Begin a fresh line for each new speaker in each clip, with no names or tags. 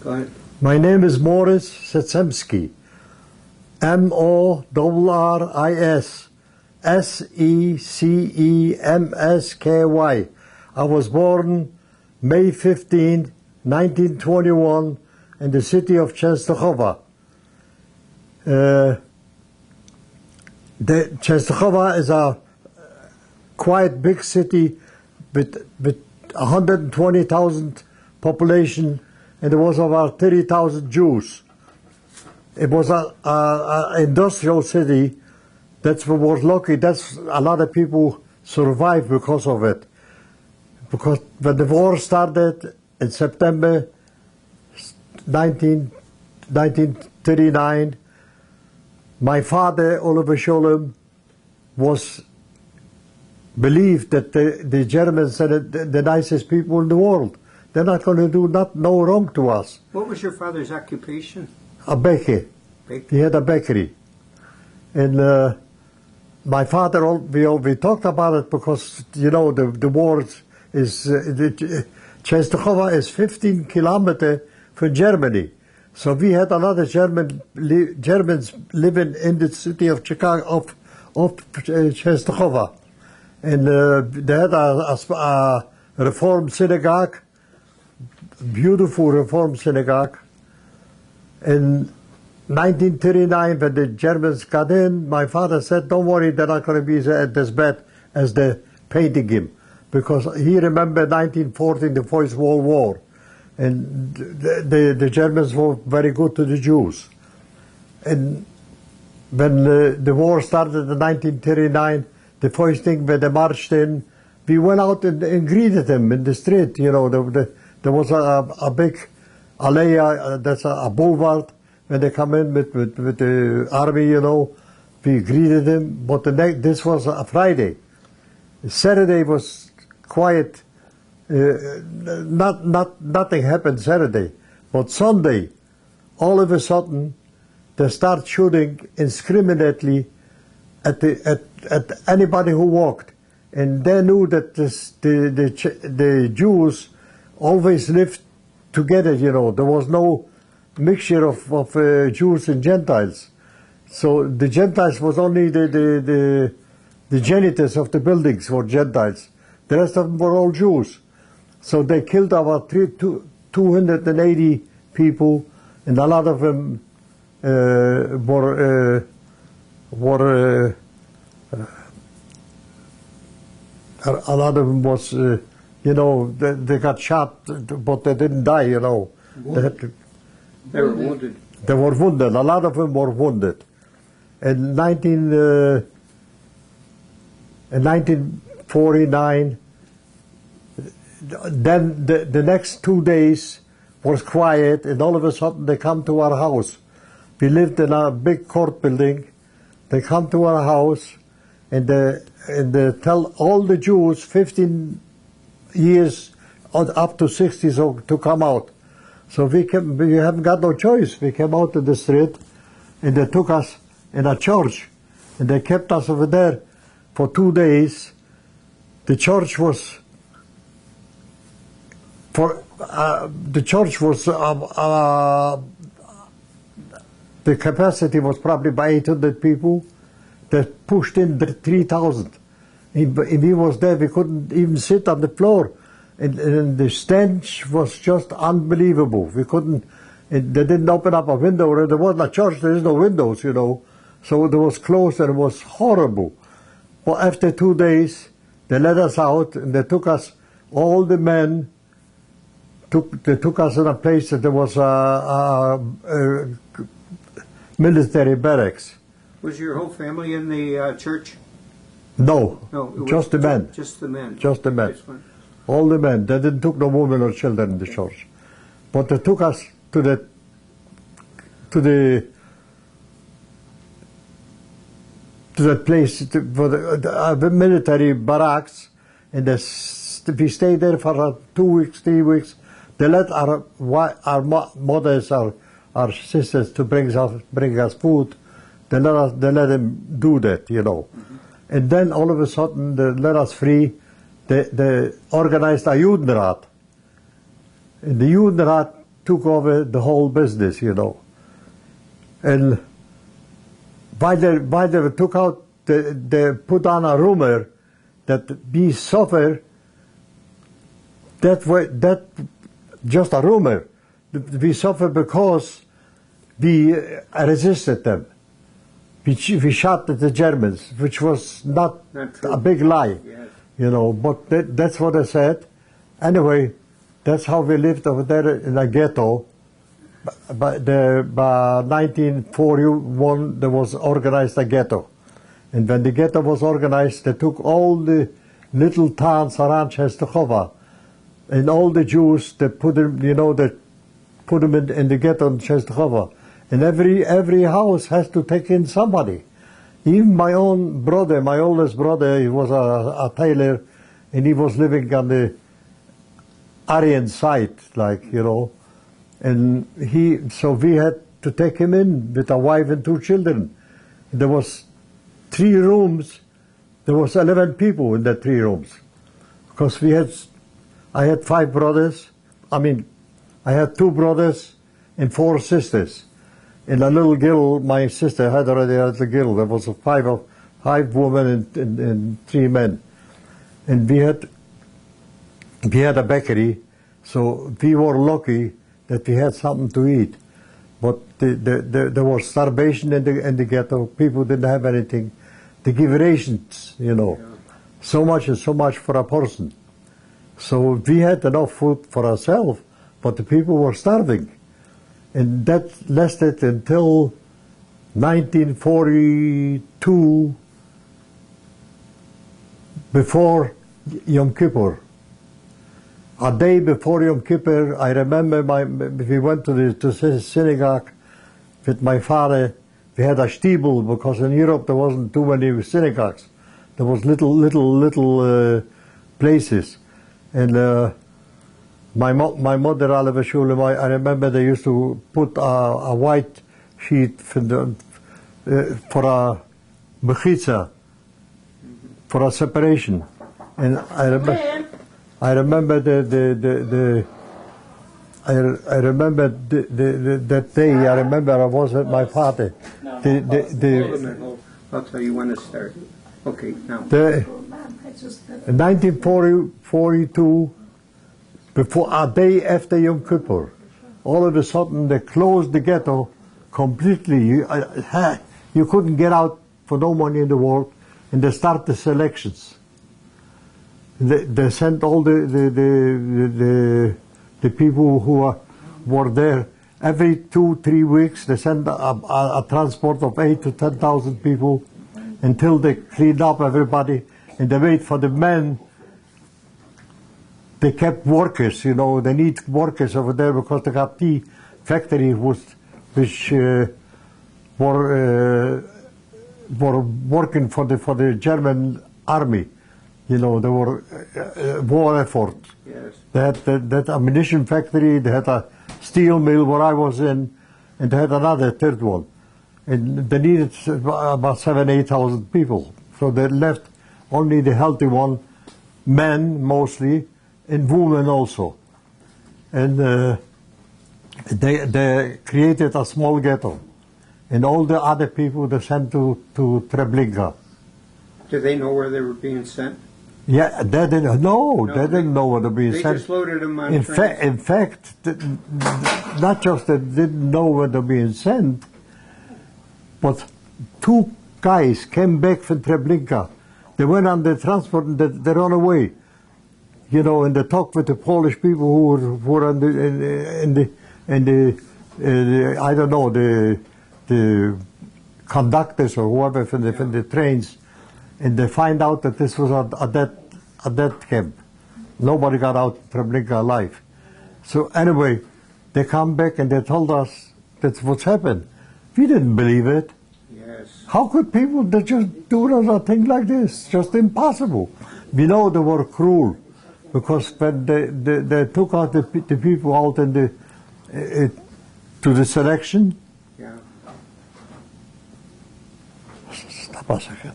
Go ahead.
My name is Morris Secemsky. Morris Secemsky. I was born May 15, 1921 in the city of Częstochowa. Częstochowa is a quite big city with 120,000 population, and there was about 30,000 Jews. It was an industrial city. That's what was lucky. That's a lot of people survived because of it. Because when the war started in September 1939, my father, Oliver Scholem, was believed that the Germans are the nicest people in the world. They're not going to do no wrong to us.
What was your father's occupation?
A baker. He had a bakery. And my father, we talked about it because, you know, the war is, Częstochowa is 15 kilometers from Germany. So we had a lot of Germans living in the city of Chicago, of Częstochowa. And they had a Reform synagogue, beautiful Reform synagogue. In 1939, when the Germans got in, my father said, don't worry, they're not going to be as bad as they're painting him. Because he remembered 1914, the First World War. And the Germans were very good to the Jews. And when the war started in 1939, the first thing when they marched in, we went out and greeted them in the street. You know, there was a big alea, that's a boulevard. When they come in with the army, you know, we greeted them. But this was a Friday. Saturday was quiet. Nothing happened Saturday. But Sunday, all of a sudden, they start shooting indiscriminately at anybody who walked. And they knew that the Jews always lived together, you know. There was no mixture of Jews and Gentiles. So the Gentiles was only the janitors of the buildings were Gentiles. The rest of them were all Jews. So they killed about 280 people, and a lot of them were a lot of them was, you know, they got shot, but they didn't die, you know.
They were wounded.
They were wounded. A lot of them were wounded. In 1949, then the next 2 days was quiet, and all of a sudden they come to our house. We lived in a big court building. They come to our house, and they tell all the Jews 15 years up to 60 to come out. So we haven't got no choice. We came out to the street, and they took us in a church, and they kept us over there for 2 days. The church was the capacity was probably by 800 people. They pushed in 3,000. If he was there, we couldn't even sit on the floor. And the stench was just unbelievable. We couldn't, they didn't open up a window. There wasn't a church, there is no windows, you know. So it was closed and it was horrible. Well, after 2 days, they let us out and they took us, all the men, they took us in a place that there was a military barracks.
Was your whole family in the church?
No,
No,
just the men.
Just the men.
Just the men. All the men. They didn't took no women or children in the church. But they took us to that place, for the military barracks, and we stayed there for 2 weeks, 3 weeks. They let our mothers, our sisters, to bring us food. They let them do that, you know. Mm-hmm. And then all of a sudden they let us free. They organized a Judenrat. And the Judenrat took over the whole business, you know. And by they took out, they put on a rumor that we suffer. That just a rumor. We suffer because we resisted them. We shot at the Germans, which was not a big lie,
Yes.
you know. But that's what I said. Anyway, that's how we lived over there in a ghetto. By 1941, there was organized a ghetto. And when the ghetto was organized, they took all the little towns around Częstochowa, and all the Jews, they put them, you know, they put them in the ghetto in Częstochowa. And every house has to take in somebody. Even my own brother, my oldest brother, he was a tailor, and he was living on the Aryan side, like, you know. And so we had to take him in with a wife and 2 children. There was 3 rooms. There was 11 people in the 3 rooms. Because I had 5 brothers. I had 2 brothers and 4 sisters. And a little girl, my sister had already had a girl. There was 5 women and 3 men. And we had a bakery, so we were lucky that we had something to eat. But there was starvation in the ghetto. People didn't have anything. They give rations, you know.
Yeah.
So much and so much for a person. So we had enough food for ourselves, but the people were starving. And that lasted until 1942, before Yom Kippur. A day before Yom Kippur, I remember we went to the synagogue with my father. We had a stiebel because in Europe there wasn't too many synagogues. There was little places. And my mother, I remember they used to put a white sheet for a mechitza, for a separation. And I remember that day. I remember I was with my father.
Hold a minute, I'll tell you when to start. Okay, now.
In 1942, before a day after Yom Kippur, all of a sudden they closed the ghetto completely. You couldn't get out for no money in the world, and they started the selections. They sent all the people who were there every 2-3 weeks. They sent a transport of 8,000 to 10,000 people until they cleaned up everybody, and they wait for the men. They kept workers, you know. They need workers over there because they got tea factory which were working for the German army. You know, they were war effort.
Yes.
They had that ammunition factory, they had a steel mill where I was in, and they had another 3rd one. And they needed about 7,000-8,000 people. So they left only the healthy one, men mostly, and women also. And they created a small ghetto. And all the other people they sent to Treblinka.
Did they know where they were being sent?
Yeah, they didn't know where to be
They
sent.
just loaded them on
In
trains.
fact, not just they didn't know where they're being sent, but 2 guys came back from Treblinka. They went on the transport and they ran away. You know, and they talked with the Polish people who were on the I don't know, the conductors or whoever from the trains. And they find out that this was a death camp. Nobody got out of Treblinka alive. So anyway, they come back and they told us that's what's happened. We didn't believe it.
Yes.
How could people they just do a thing like this? Just impossible. We know they were cruel because when they took out the people out in to the selection.
Yeah.
Stop a second.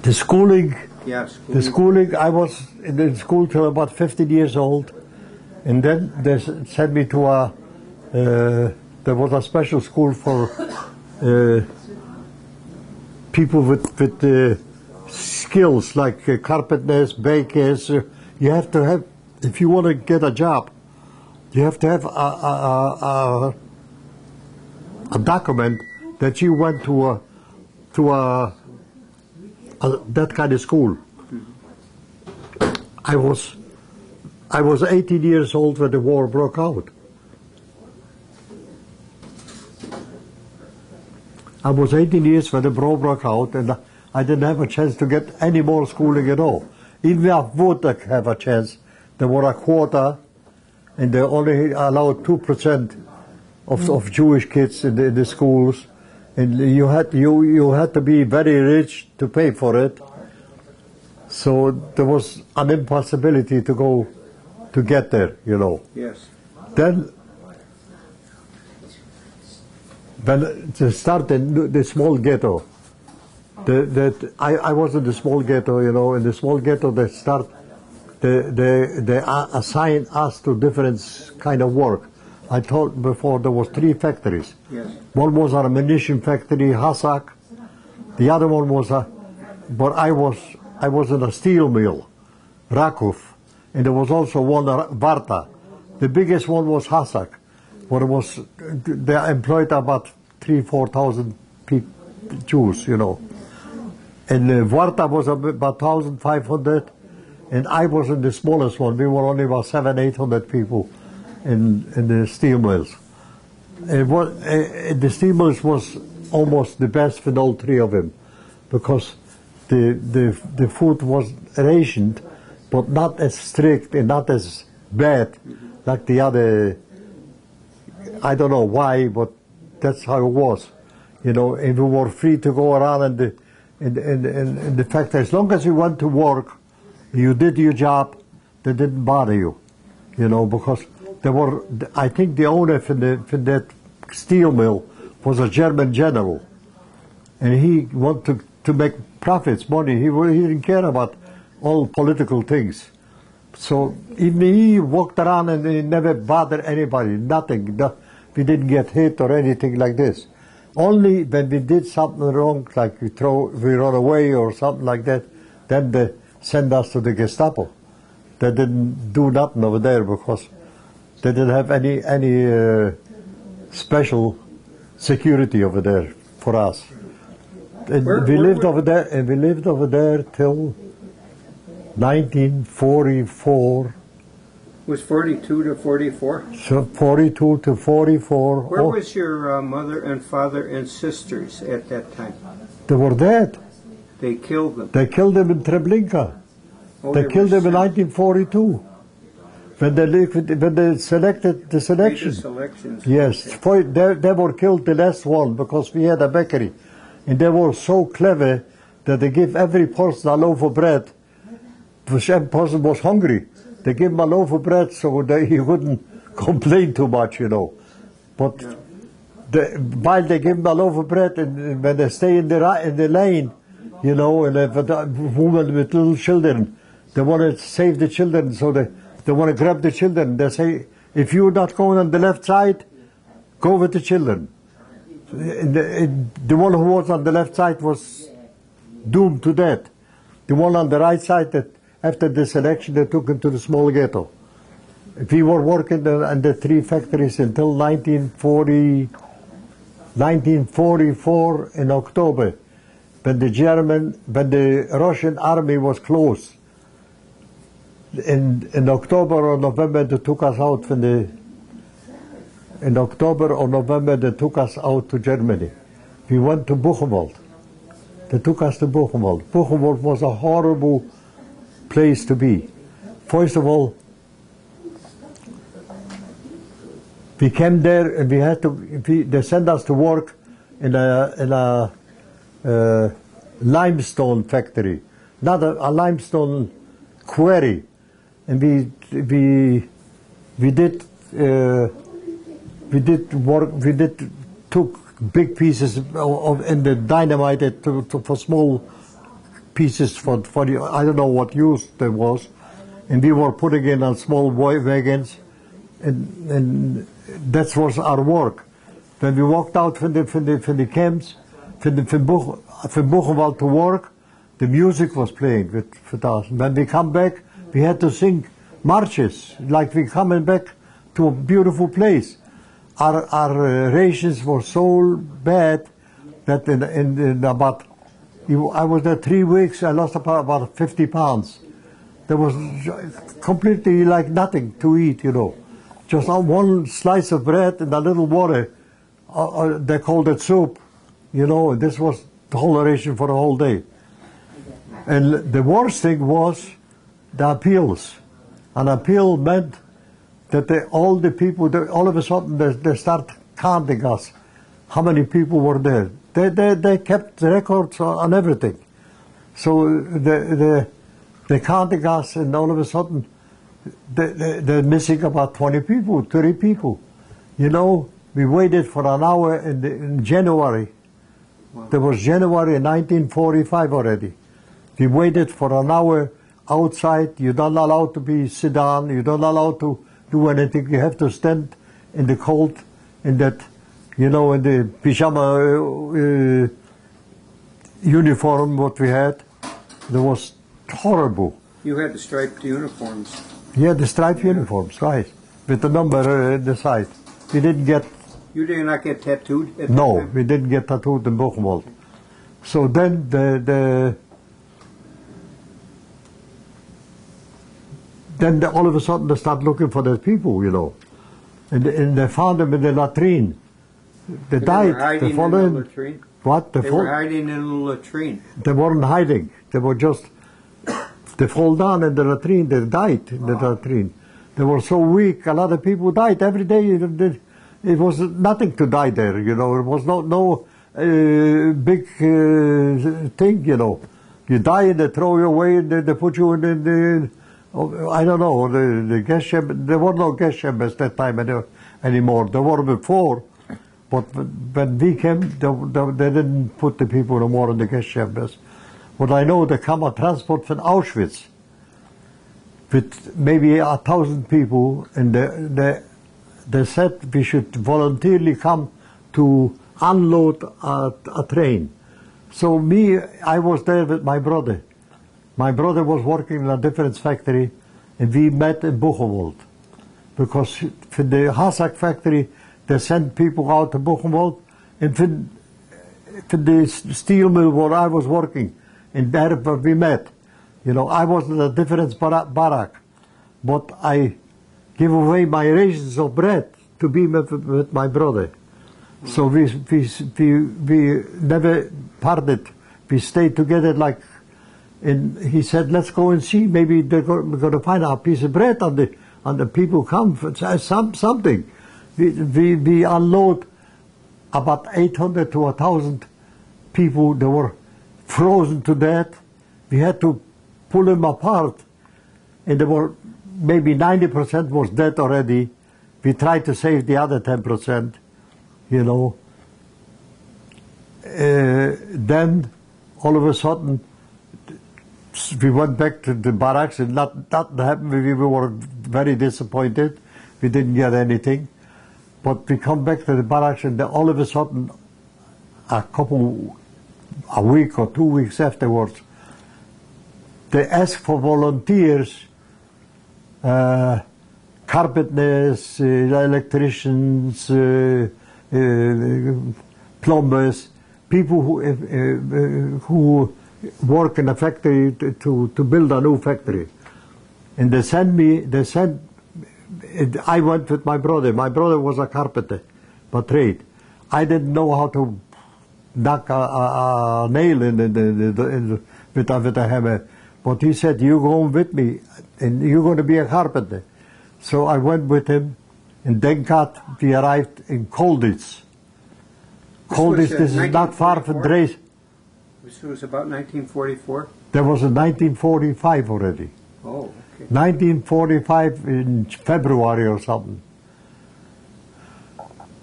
The schooling,
Yes.
I was in school till about 15 years old. And then they sent me to there was a special school for people with skills like carpenters, bakers. You have to have, if you want to get a job, you have to have a document that you went to that kind of school. I was 18 years old when the war broke out. I was 18 years when the war broke out, and I didn't have a chance to get any more schooling at all. Even if I would have a chance, there were a quota, and they only allowed 2% of Jewish kids in the schools, and you had to be very rich to pay for it. So there was an impossibility to get there, you know.
Yes.
Then, when they started the small ghetto, I was in the small ghetto, you know. In the small ghetto, they assigned us to different kind of work. I told before there was 3 factories.
Yes.
One was a munition factory, Hassak. The other one was but I was in a steel mill, Rakov, and there was also one Varta. The biggest one was Hassak, where they employed about 3,000-4,000 Jews, you know. And Varta was about 1,500, and I was in the smallest one. We were only about 700-800 people in the steel mills. The steel mills was almost the best with all 3 of them, because the food was rationed, but not as strict and not as bad like the other. I don't know why, but that's how it was, you know. And we were free to go around in the factory. As long as you went to work, you did your job, they didn't bother you, you know, because there were. I think the owner for that steel mill was a German general, and he wanted to make profits, money. He didn't care about all political things. So even he walked around and he never bothered anybody, nothing. We didn't get hit or anything like this. Only when we did something wrong, like we run away or something like that, then they send us to the Gestapo. They didn't do nothing over there because they didn't have any special security over there for us. And we lived over there till 1944.
Was 42 to 44?
So 42 to 44.
Where was your mother and father and sisters at that time?
They were dead.
They killed them.
They killed them in Treblinka.
Oh,
they killed them in 1942. When they selected the selection.
Selections.
Yes, they were killed the last one because we had a bakery. And they were so clever that they gave every person a loaf of bread. Every person was hungry. They gave him a loaf of bread so that he wouldn't complain too much, you know. But while they give him a loaf of bread, and when they stay in the lane, you know, and a woman with little children, they want to save the children, so they want to grab the children. They say, if you're not going on the left side, go with the children. The one who was on the left side was doomed to death. The one on the right side, that after the selection, they took him to the small ghetto. We were working in the 3 factories until 1944 in October, when the Russian army was closed. In October or November, they took us out in October or November, they took us out to Germany. We went to Buchenwald. They took us to Buchenwald. Buchenwald was a horrible place to be. First of all, we came there and they sent us to work in a limestone factory, not a limestone quarry. And we did work. Took big pieces and the dynamite for small pieces for the, I don't know what use there was, and we were putting in on small wagons, and that was our work. When we walked out from the camps, from Buchenwald to work, the music was playing with us. When we come back, we had to sing marches, like we coming back to a beautiful place. Our rations were so bad that in about, I was there 3 weeks, I lost about 50 pounds. There was completely like nothing to eat, you know. Just one slice of bread and a little water. They called it soup, you know, and this was the whole ration for the whole day. And the worst thing was the appeals. An appeal meant that all the people, all of a sudden they start counting us, how many people were there. They kept records on everything. So they counting us, and all of a sudden they're missing about 20 people, 30 people. You know, we waited for an hour in January.
Wow.
There was January 1945 already. We waited for an hour outside. You're not allowed to sit down. You're not allowed to do anything. You have to stand in the cold, in that, you know, in the pyjama uniform what we had. It was horrible.
You had the striped uniforms.
Yeah, the striped uniforms, right, with the number in the side. We didn't get.
You did not get tattooed? At
No,
that time?
we didn't get tattooed in Buchenwald. So then then all of a sudden they start looking for the people, you know, and they found them in the latrine. They died.
Were hiding
They fall
in
in.
the latrine?
What?
They were hiding in the latrine.
They weren't hiding. They were just. They fall down in the latrine. They died in the latrine. They were so weak. A lot of people died every day. It was nothing to die there, you know. It was no big thing, you know. You die and they throw you away and they put you in the I don't know, the gas chamber. There were no gas chambers that time anymore. There were before, but when we came, they didn't put the people no more in the gas chambers. But I know they come on transport from Auschwitz with maybe 1,000 people, and they said we should voluntarily come to unload a train. So I was there with my brother. My brother was working in a different factory, and we met in Buchenwald. Because for the Hasak factory, they sent people out to Buchenwald, and for the steel mill where I was working, and there we met. You know, I was in a different barrack, but I gave away my rations of bread to be with my brother. So we never parted. We stayed together like. And he said, "Let's go and see. Maybe we're going to find a piece of bread on the people come for something." We unload about 800 to 1,000 people. They were frozen to death. We had to pull them apart, and there were maybe 90% was dead already. We tried to save the other 10%, you know. Then all of a sudden, we went back to the barracks, and nothing happened. We were very disappointed. We didn't get anything. But we come back to the barracks, and all of a sudden, a week or 2 weeks afterwards, they asked for volunteers, carpenters, electricians, plumbers, people who work in a factory to build a new factory. And I went with my brother. My brother was a carpenter by trade. I didn't know how to knock a nail with a hammer. But he said, "You go with me, and you're going to be a carpenter." So I went with him, and then we arrived in Colditz. Colditz, this is not far from Dresden.
This was about 1944?
That was in 1945 already.
Oh, okay.
1945 in February or something.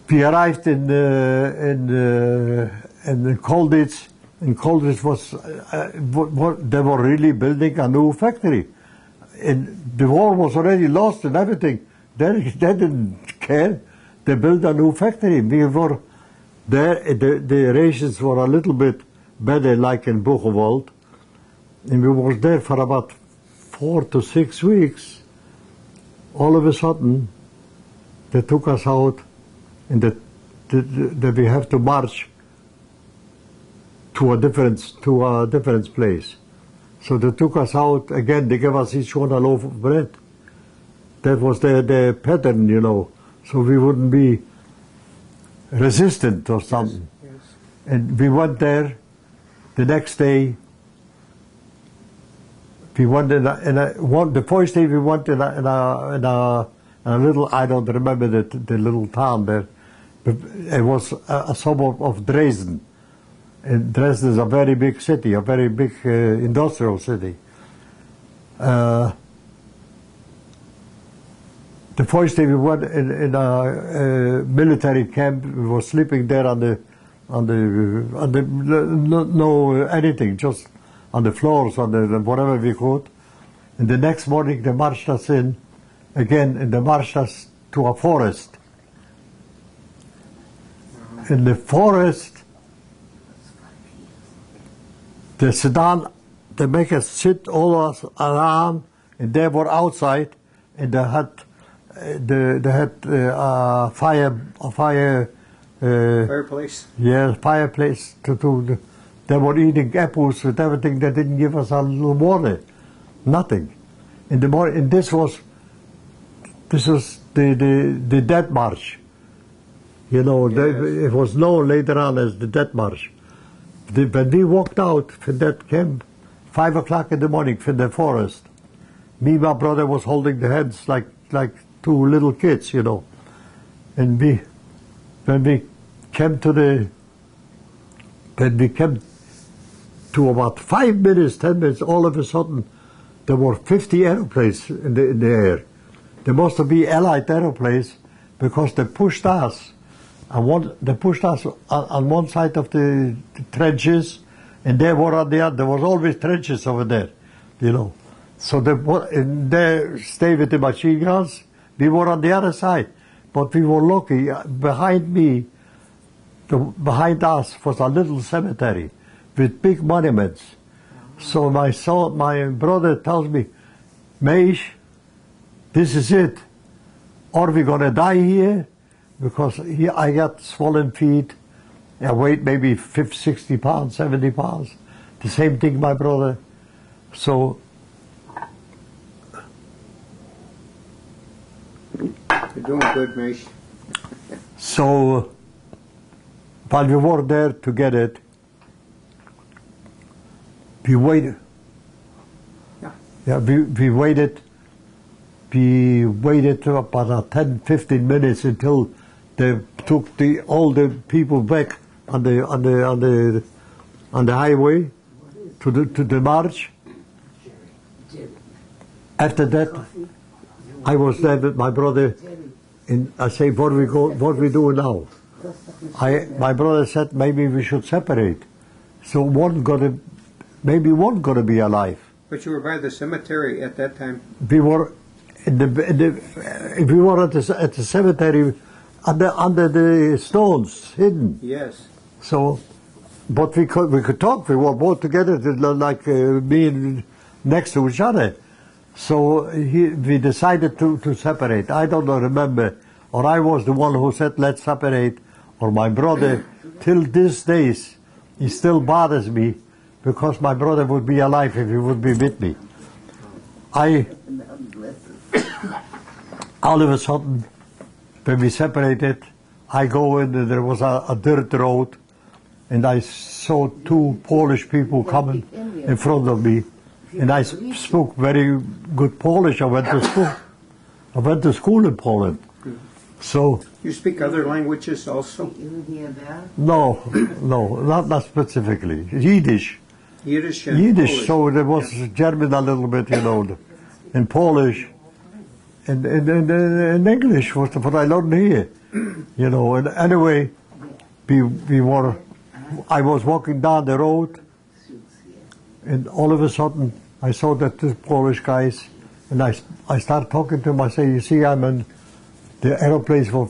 We arrived in Colditz, and Colditz was, they were really building a new factory. And the war was already lost and everything. they didn't care. They built a new factory. We were there, the rations were a little bit better like in Buchenwald. And we were there for about 4 to 6 weeks. All of a sudden, they took us out and that we have to march to a different place. So they took us out again. They gave us each one a loaf of bread. That was their pattern, you know, so we wouldn't be resistant or something.
Yes.
And we went there. The next day, we went the first day we went in a little, I don't remember the little town there. But it was a suburb of Dresden. And Dresden is a very big city, a very big industrial city. The first day we went in a military camp. We were sleeping there on the no anything, just on the floors, on the whatever we could. And the next morning they marched us in again, and they marched us to a forest. In the forest, they sit down, they make us sit all us around, and they were outside, and they had a
Fireplace.
Yeah, fireplace to do. They were eating apples with everything. They didn't give us a little water, nothing. In the morning, and this was the Death March. You know, it was known later on as the Death March. When we walked out from that camp, 5 o'clock in the morning from the forest, me and my brother was holding the hands like 2 little kids, you know. And when we came to about 5 minutes, 10 minutes, all of a sudden, there were 50 aeroplanes in the air. There must have been Allied aeroplanes because they pushed us. They pushed us on one side of the trenches, and they were on the other. There was always trenches over there, you know. So they stayed with the machine guns. We were on the other side, but we were lucky. Behind us was a little cemetery with big monuments. So my brother tells me, Meish, this is it. Are we gonna die here? Because I got swollen feet. I weighed maybe 50, 60 pounds, 70 pounds. The same thing, my brother. So
You're doing good, Mish.
So while we were there to get it, we waited. Yeah, we waited. We waited about 10, 15 minutes until they took all the people back on the highway to the march. After that, I was there with my brother, and I say, what we do now? My brother said maybe we should separate, so maybe one gonna be alive.
But you were by the cemetery at that time.
We were at the cemetery under the stones, hidden.
Yes.
So, but we could talk. We were both together, like me and next to each other. So we decided to separate. I don't remember, or I was the one who said let's separate, or my brother. Till these days, he still bothers me because my brother would be alive if he would be with me. All of a sudden, when we separated, I go in, and there was a dirt road, and I saw 2 Polish people coming in front of me, and I spoke very good Polish. I went to school in Poland. So
you speak other languages also?
No, not specifically. Yiddish.
Yiddish and
Yiddish.
Polish.
So there was German a little bit, you know, and Polish, and English was what I learned here, you know. And anyway, I was walking down the road, and all of a sudden I saw that 2 Polish guys, and I started talking to them. I say, you see, I'm the aeroplanes were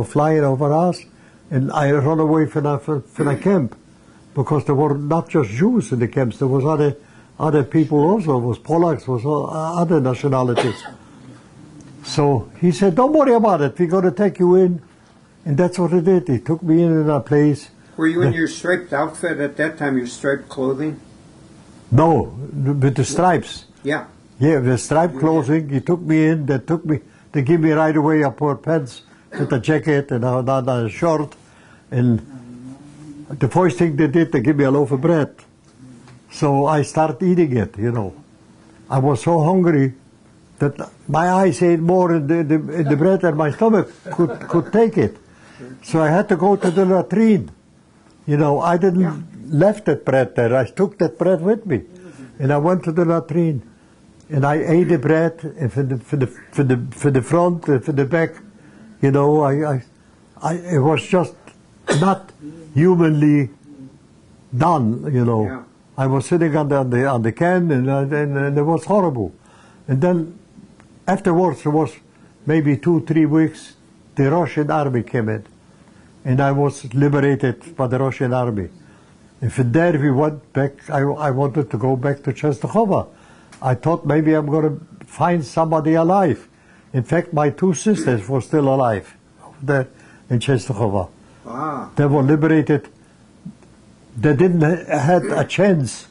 flying over us, and I run away from the camp, because there were not just Jews in the camps, there was other people also, there was Polacks, there was other nationalities. So he said, don't worry about it, we're going to take you in. And that's what he did. He took me in a place.
Were you in your striped outfit at that time, your striped clothing?
No, with the stripes.
Yeah.
Yeah, the striped clothing. He took me in, they gave me right away a pair of pants with a jacket and a shirt. And the first thing they did, they gave me a loaf of bread. So I started eating it, you know. I was so hungry that my eyes ate more in the bread than my stomach could take it. So I had to go to the latrine. You know, I didn't left that bread there. I took that bread with me. And I went to the latrine. And I ate the bread, and for the front, for the back, you know, it was just not humanly done, you know.
Yeah.
I was sitting on the can, and it was horrible. And then afterwards, there was maybe 2-3 weeks, the Russian army came in, and I was liberated by the Russian army. And from there we went back. I wanted to go back to Częstochowa. I thought maybe I'm going to find somebody alive. In fact, my 2 sisters were still alive there in Częstochowa.
Wow.
They were liberated. They didn't had a chance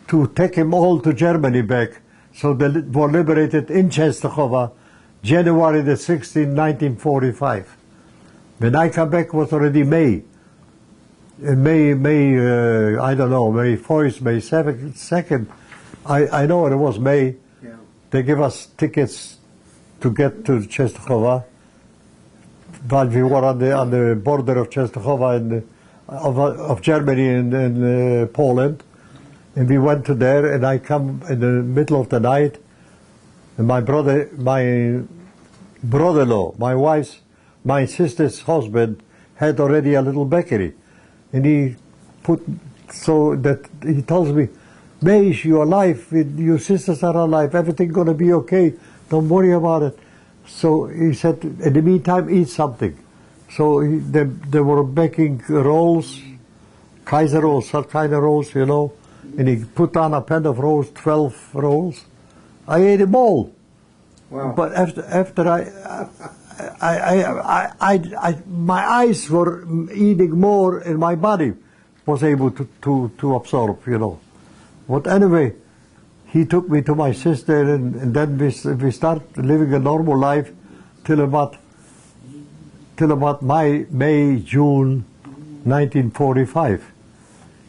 to take them all to Germany back. So they were liberated in Częstochowa, January the 16th, 1945. When I come back, was already May. In May, I don't know, May 1st, May 2nd. I know it was May.
Yeah.
They give us tickets to get to Częstochowa. But we were on the border of Częstochowa and of Germany and Poland. And we went to there, and I come in the middle of the night, and my brother-in-law, my sister's husband, had already a little bakery. And he put, so that he tells me, Maish, you're alive, your sisters are alive, everything's going to be okay, don't worry about it. So he said, in the meantime, eat something. So they were baking rolls, Kaiser rolls, some kind of rolls, you know, and he put on a pan of rolls, 12 rolls. I ate them all.
Wow.
But after my eyes were eating more, and my body was able to absorb, you know. But anyway, he took me to my sister, and then we started living a normal life till about May, June 1945.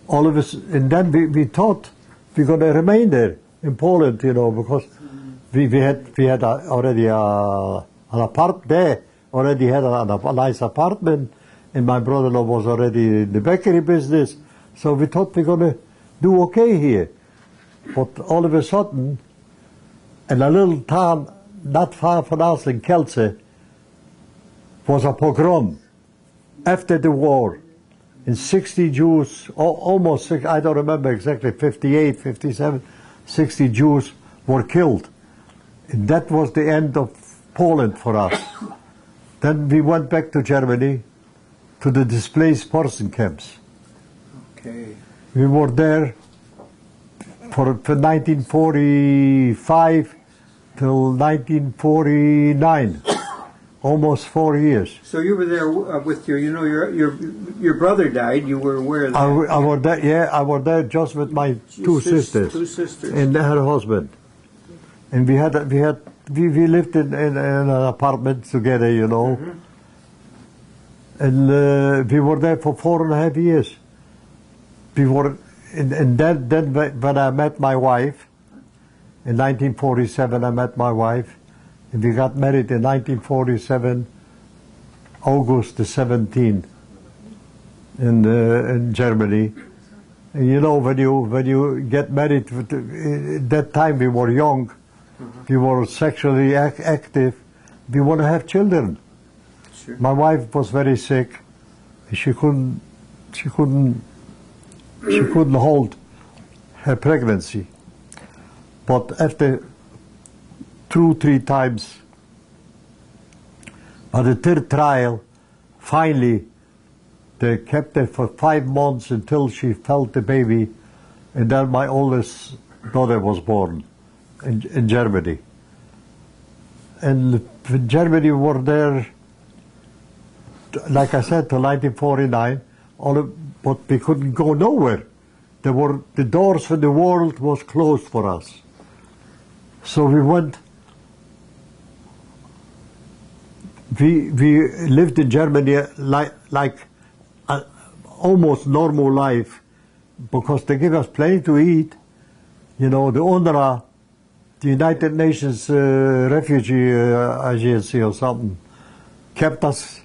All of us, and then we thought we're going to remain there in Poland, you know, because we had already an apartment there, already had a nice apartment, and my brother-in-law was already in the bakery business, so we thought we're going to do okay here. But all of a sudden, in a little town not far from us in Kielce, was a pogrom after the war. And 60 Jews, almost, I don't remember exactly, 58, 57, 60 Jews were killed. And that was the end of Poland for us. Then we went back to Germany, to the displaced person camps.
Okay.
We were there for 1945 till 1949, almost 4 years.
So you were there with your brother died. You were aware of that.
I was there. Yeah, I was there just with my two sisters and her husband, and we lived in an apartment together, you know, and we were there for 4.5 years. We were, and then when I met my wife in 1947, I met my wife, and we got married in 1947, August the 17th, in Germany. And you know, when you get married, at that time we were young, we were sexually active, we want to have children.
Sure.
My wife was very sick. She couldn't hold her pregnancy. But after 2-3 times At the third trial, finally, they kept her for 5 months until she felt the baby, and then my oldest daughter was born in Germany. And in Germany we were there, like I said, till 1949, but we couldn't go nowhere. The doors for the world was closed for us. So we went. We lived in Germany like almost normal life, because they give us plenty to eat. You know, the UNRWA, the United Nations Refugee Agency or something, kept us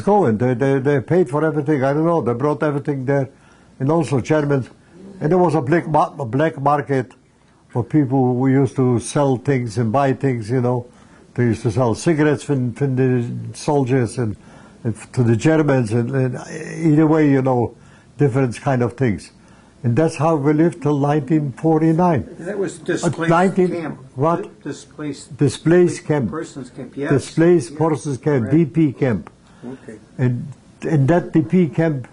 going. They paid for everything. I don't know. They brought everything there, and also Germans. And there was a black market for people who used to sell things and buy things. You know, they used to sell cigarettes from the soldiers and to the Germans, and either way, you know, different kind of things. And that's how we lived till 1949.
That was displaced camp.
What?
Displaced
camp.
Persons camp, yes.
Displaced persons camp,
Right.
DP camp.
Okay.
And in that DP camp,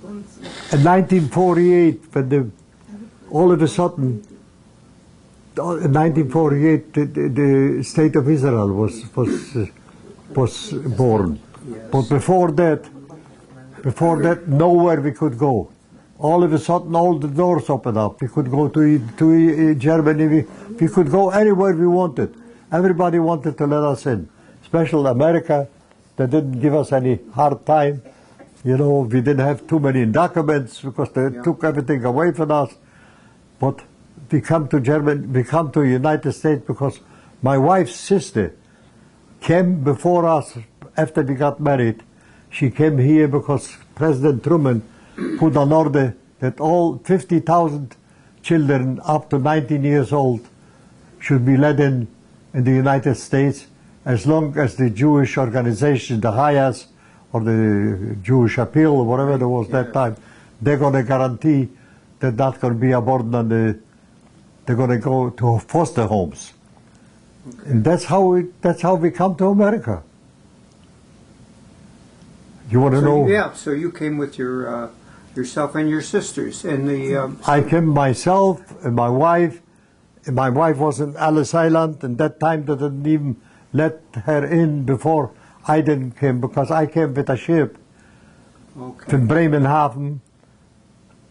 in 1948, when all of a sudden, in 1948, the State of Israel was born.
Yes.
But before that, nowhere we could go. All of a sudden, all the doors opened up. We could go to Germany. We could go anywhere we wanted. Everybody wanted to let us in, especially America. They didn't give us any hard time. You know, we didn't have too many documents because they took everything away from us. But we come to Germany, we come to United States because my wife's sister came before us after we got married. She came here because President Truman put an order that all 50,000 children up to 19 years old should be let in the United States, as long as the Jewish organization, the Hayas or the Jewish Appeal or whatever there was that time, they're going to guarantee that not going to be a burden on they're going to go to foster homes. Okay. And that's how we come to America. You want to know?
Yeah, so you came with yourself and your sisters, and the.
I came myself and my wife. And my wife was in Ellis Island, and that time they didn't even let her in before I didn't come, because I came with a ship from Bremerhaven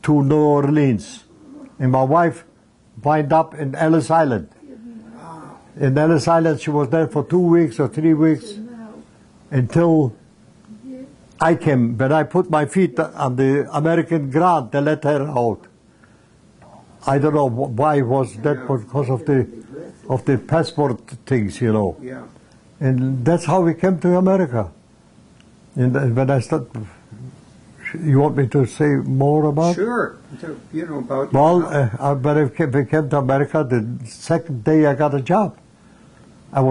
to New Orleans, and my wife wound up in Ellis Island. In Ellis Island, she was there for 2 weeks or 3 weeks until I came. When I put my feet on the American ground, they let her out. I don't know why was that, because of the passport things, you know.
Yeah.
And that's how we came to America. And when I start, you want me to say more about?
Sure. You know about.
Well, when we came to America, the second day I got a job. I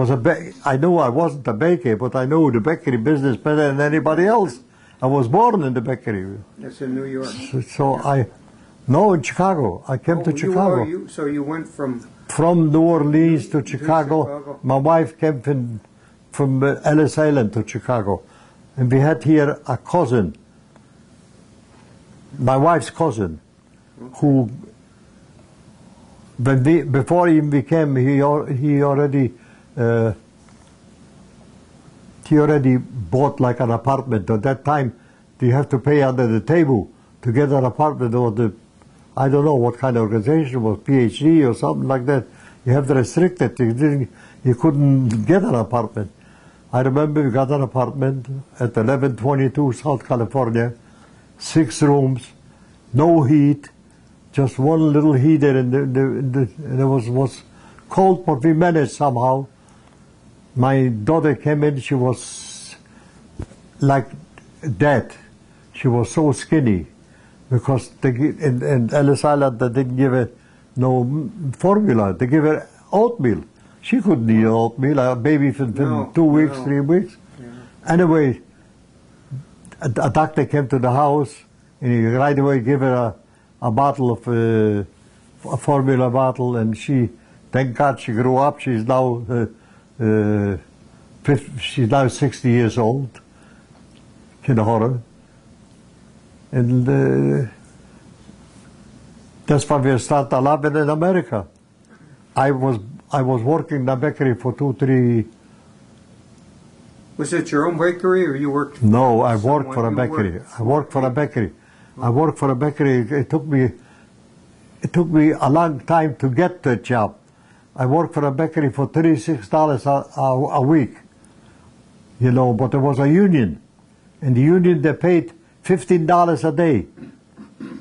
knew I wasn't a baker, but I knew the bakery business better than anybody else. I was born in the bakery.
That's in New York.
No, in Chicago. I came to Chicago.
So you went from
New Orleans to Chicago. My wife came from Ellis Island to Chicago. And we had here a cousin, my wife's cousin, who, before even we came, he already bought like an apartment. At that time, you have to pay under the table to get an apartment, or I don't know what kind of organization it was, PhD or something like that. You have to restrict it. You couldn't get an apartment. I remember we got an apartment at 1122 South California, 6 rooms, no heat, just one little heater, and it was cold, but we managed somehow. My daughter came in, she was like dead. She was so skinny, because in Ellis Island they didn't give her no formula. They give her oatmeal. She couldn't eat oatmeal, a baby for 2 weeks, 3 weeks. Yeah. Anyway, a doctor came to the house, and he right away gave her a bottle of a formula bottle, and thank God she grew up. She's now She's now 60 years old. Kinahora. And that's why we started living in America. I was working in the bakery for 2-3.
Was it your own bakery, or you worked?
No, I worked for a bakery. I worked for a bakery. I worked for a bakery. It took me a long time to get the job. I worked for a bakery for $36 a week, you know, but there was a union. In the union, they paid $15 a day.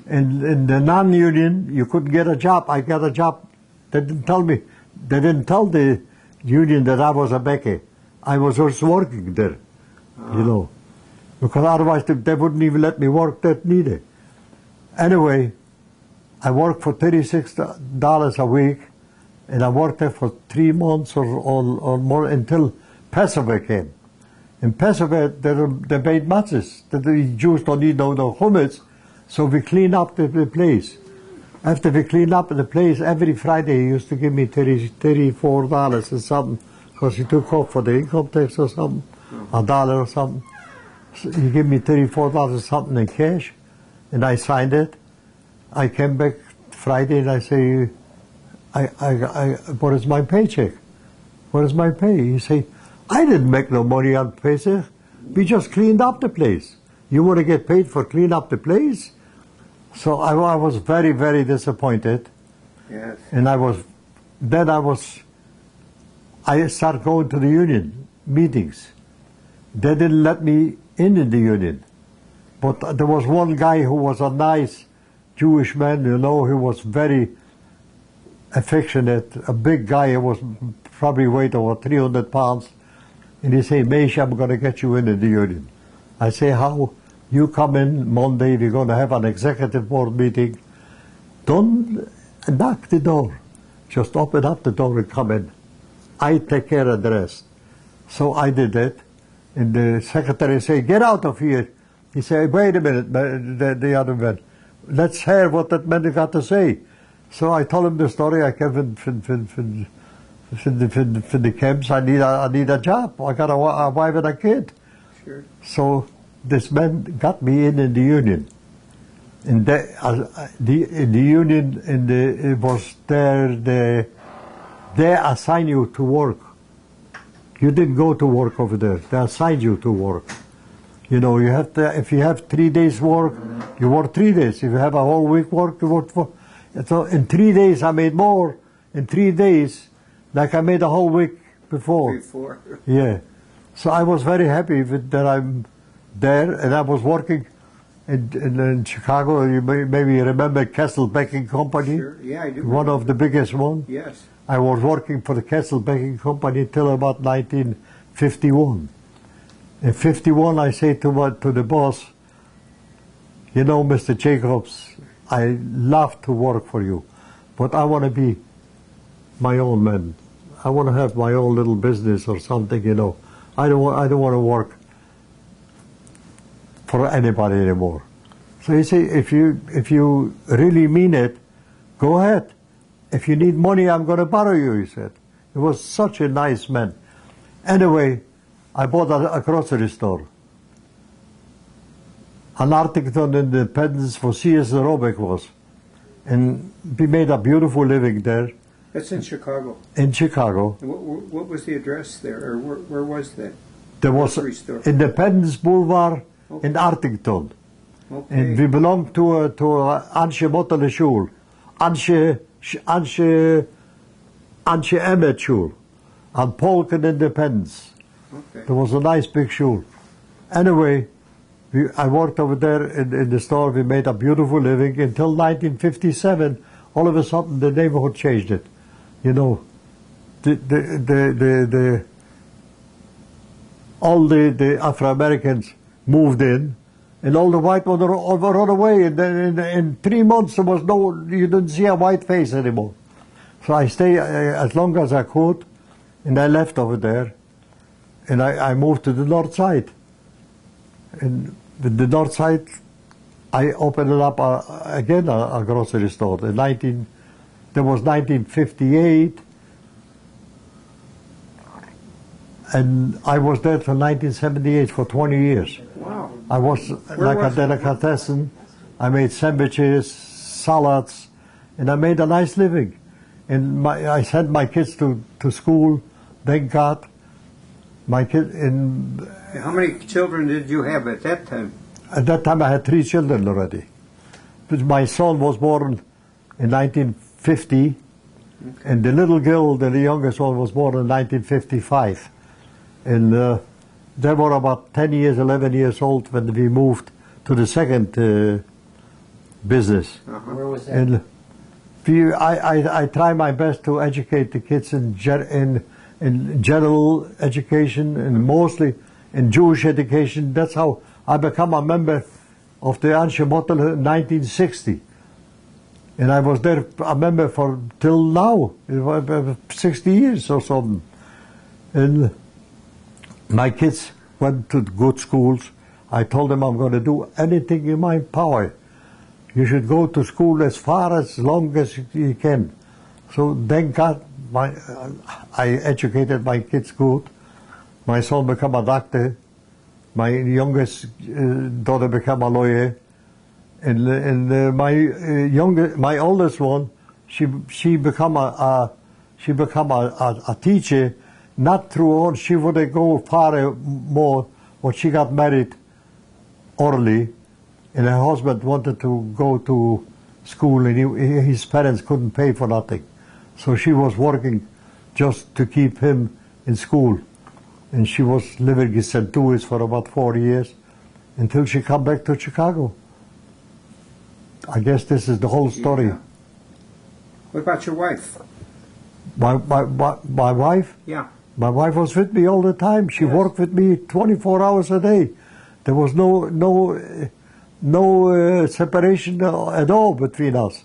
In the non-union, you couldn't get a job. I got a job. They didn't tell me. They didn't tell the union that I was a baker. I was just working there, you know, because otherwise they wouldn't even let me work that neither. Anyway, I worked for $36 a week, and I worked there for 3 months or more until Passover came. In Passover, they made matzahs. The Jews don't need no hummus, so we cleaned up the place. After we cleaned up the place, every Friday he used to give me $34 or something, because he took off for the income tax or something, $1 or something. So he gave me $34 or something in cash, and I signed it. I came back Friday and I say, what is my paycheck? What is my pay? He say, I didn't make no money on paycheck. We just cleaned up the place. You want to get paid for clean up the place? So I was very, very disappointed.
Yes.
And I started going to the union meetings. They didn't let me in the union. But there was one guy who was a nice Jewish man, you know, he was very affectionate, a big guy. He was probably weighed over 300 pounds. And he said, Meish, I'm going to get you in the union. I say, how? You come in Monday, we're going to have an executive board meeting. Don't knock the door. Just open up the door and come in. I take care of the rest. So I did it. And the secretary said, get out of here. He said, wait a minute, the other man. Let's hear what that man got to say. So I told him the story. I came from the camps. I need a job. I got a wife and a kid.
Sure. So
this man got me in the union. In the union, it was there. They assign you to work. You didn't go to work over there. They assigned you to work. You know, you have to. If you have 3 days work, you work 3 days. If you have a whole week work, you work 4. So in 3 days, I made more. In 3 days, like I made a whole week before. Yeah. So I was very happy that I'm there, and I was working in Chicago. You maybe remember Kessel Baking Company.
Sure. Yeah, I do.
One of the biggest ones.
Yes.
I was working for the Kessel Baking Company till about 1951. In 51, I say to the boss, you know, Mr. Jacobs, I love to work for you, but I want to be my own man. I want to have my own little business or something, you know. I don't want to work for anybody anymore. So he said, if you really mean it, go ahead. If you need money, I'm going to borrow you, he said. He was such a nice man. Anyway, I bought a grocery store. An Arlington Independence for C.S. Roebuck was. And we made a beautiful living there.
That's in Chicago.
In Chicago.
What was the address there, or where was that?
There was Independence Boulevard in Arlington.
Okay.
And we belonged to Anshe Mottele Schule. Anshe Emmett Schule. And Polk and Independence.
Okay.
There was a nice big shul. Anyway, I worked over there in the store. We made a beautiful living until 1957. All of a sudden, the neighborhood changed it. You know, all the Afro Americans moved in, and all the white ones run away. And then in 3 months, you didn't see a white face anymore. So I stayed as long as I could, and I left over there. And I moved to the north side. And with the north side, I opened it up again, a grocery store. There was 1958. And I was there till 1978 for 20 years.
Wow.
I was like a delicatessen. I made sandwiches, salads, and I made a nice living. And I sent my kids to school, thank God. My kid
How many children did you have at that time?
at that time I had 3 children already. But my son was born in 1950, and the little girl, the youngest one, was born in 1955. And they were about 10 years, 11 years old when we moved to the second business.
Where was that?
And I try my best to educate the kids in general education and mostly in Jewish education. That's how I become a member of the Anshe Motel in 1960. And I was there a member for till now, 60 years or something. And my kids went to good schools. I told them I'm going to do anything in my power. You should go to school as long as you can. So thank God I educated my kids good. My son became a doctor. My youngest daughter became a lawyer. And my oldest one, she become a teacher. Not through all, she would go far more, but she got married early, and her husband wanted to go to school, and his parents couldn't pay for nothing. So she was working just to keep him in school. And she was living in St. Louis for about 4 years until she come back to Chicago. I guess this is the whole story.
Yeah. What about your wife?
My wife?
Yeah.
My wife was with me all the time. She worked with me 24 hours a day. There was no separation at all between us.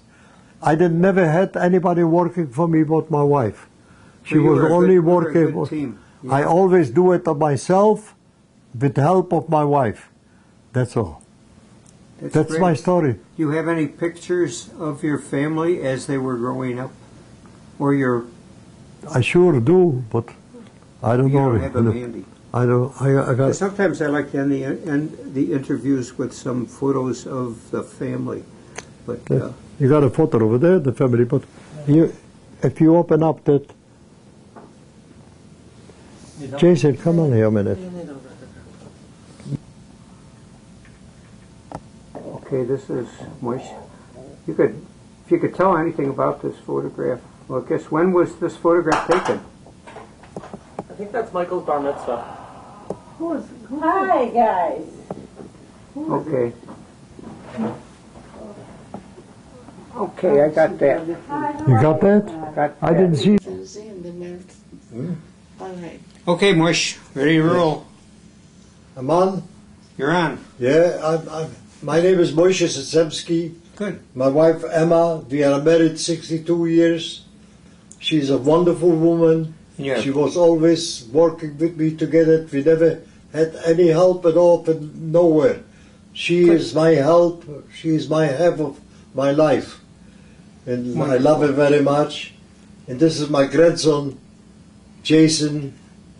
I never had anybody working for me but my wife. She
So you
was
were a
only
good- you were a
working.
good team. Yeah.
I always do it myself with the help of my wife. That's all. That's
great.
my story.
Do you have any pictures of your family as they were growing up? Or your,
I sure do, but I don't
you
know.
don't have them handy?
I don't. I got.
Sometimes I like to end the interviews with some photos of the family. But
You got a photo over there, the family, but if you open up that, Jason, come on here a minute.
okay, this is Moish. If you could tell anything about this photograph. Well, I guess when was this photograph taken?
I think that's Michael's bar mitzvah.
Hi, guys.
Okay. Okay, I got that.
You got that? I didn't see.
All right.
Okay, Moish, ready to roll.
I'm on.
You're on.
Yeah, my name is Moshe Secemsky.
Good.
My wife Emma, we are married 62 years. She's a wonderful woman.
Yeah.
She was always working with me together. We never had any help at all from nowhere. She is my help. She is my half of my life. And I love her very much. And this is my grandson, Jason,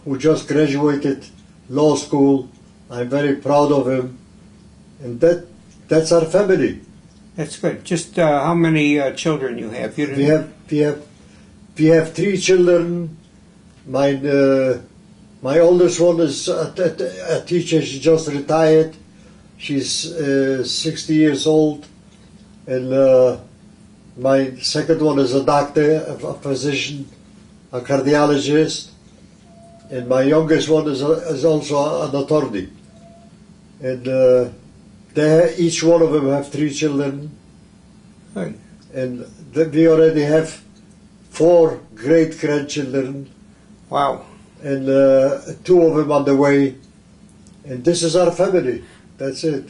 who just graduated law school. I'm very proud of him. And that's our family.
That's good. Just how many children you have? You
We have 3 children. My oldest one is a teacher. She just retired. She's 60 years old. And my second one is a doctor, a physician, a cardiologist. And my youngest one is also an attorney. And each one of them have 3 children.
Good.
And we already have 4 great-grandchildren.
Wow.
And 2 of them on the way. And this is our family. That's it.